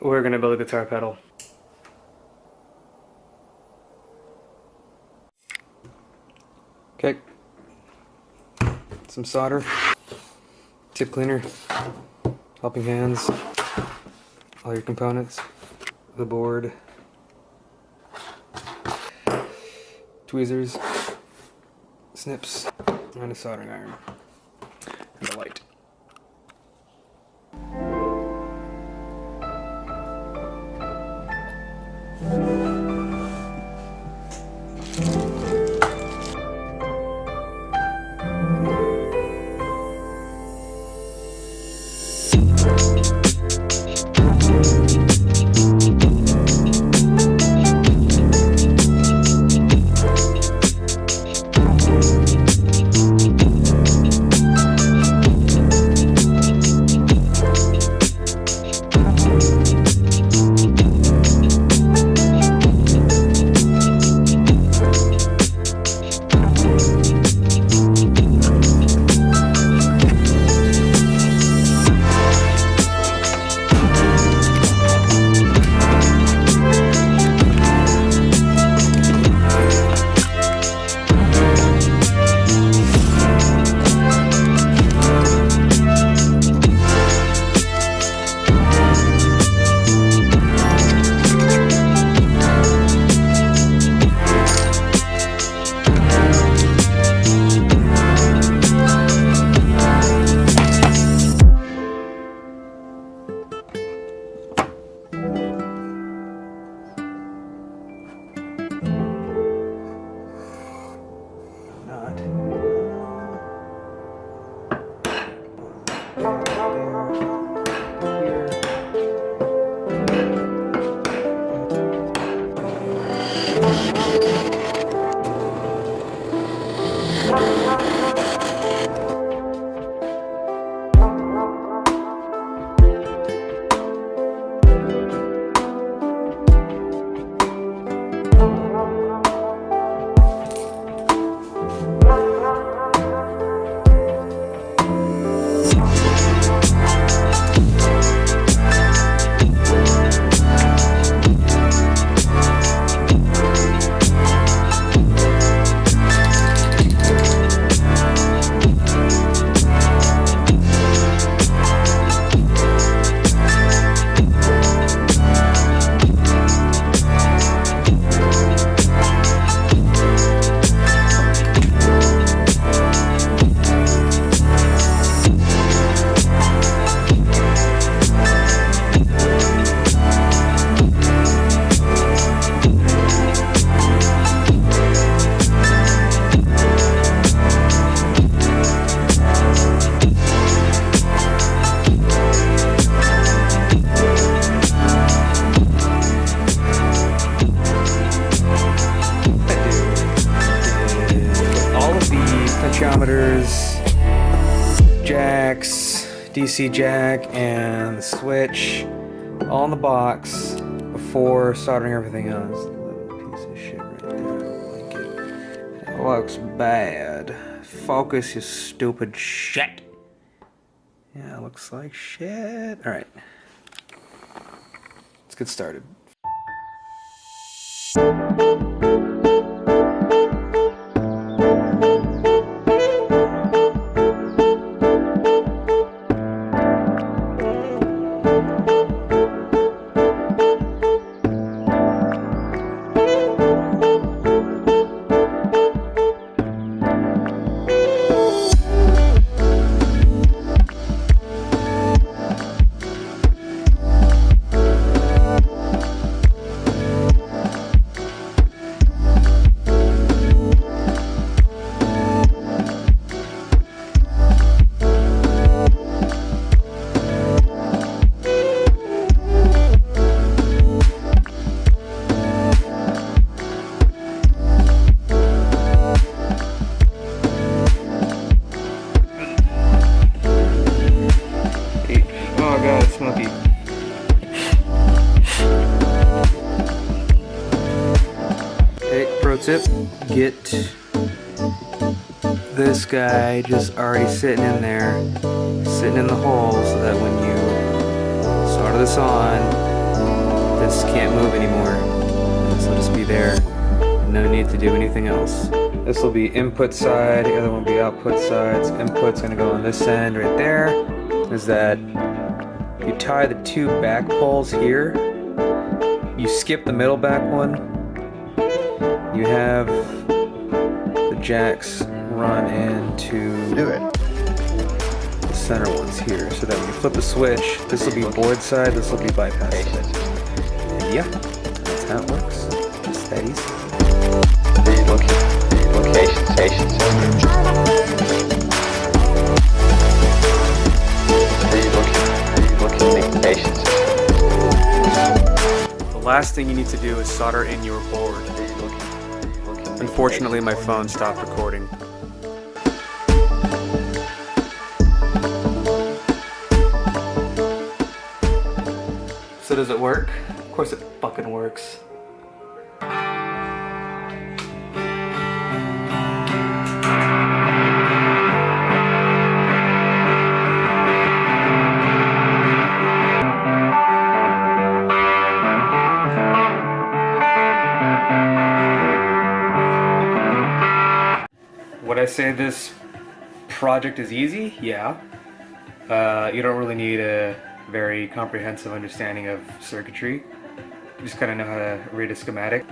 we're gonna build a guitar pedal. Okay. Some solder, tip cleaner, helping hands, all your components, the board, tweezers, snips, and a soldering iron, and a light. Potentiometers, jacks, DC jack, and the switch all in the box before soldering everything on. This little piece of shit right there. I don't like it. It looks bad. Focus, you stupid shit. Yeah, it looks like shit. Alright. Let's get started. Tip, get this guy just already sitting in there, sitting in the hole, so that when you solder this on, This can't move anymore. This will just be there. No need to do anything else. This will be input side, the other one will be output side. So input's gonna go on this end right there. Is that you tie the two back poles here. You skip the middle back one. You have the jacks run into the center ones here, so that when you flip the switch, this will be board side, this will be bypass side. And yeah, that's how it works. Just that easy. Location stations. The last thing you need to do is solder in your board. Unfortunately, my phone stopped recording. So does it work? Of course it fucking works. Would I say this project is easy? Yeah. You don't really need a very comprehensive understanding of circuitry. You just kind of know how to read a schematic,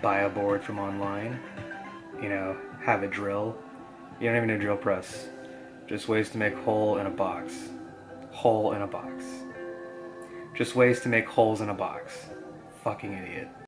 buy a board from online, you know, have a drill. You don't even need a drill press. Just ways to make hole in a box. Hole in a box. Just ways to make holes in a box. Fucking idiot.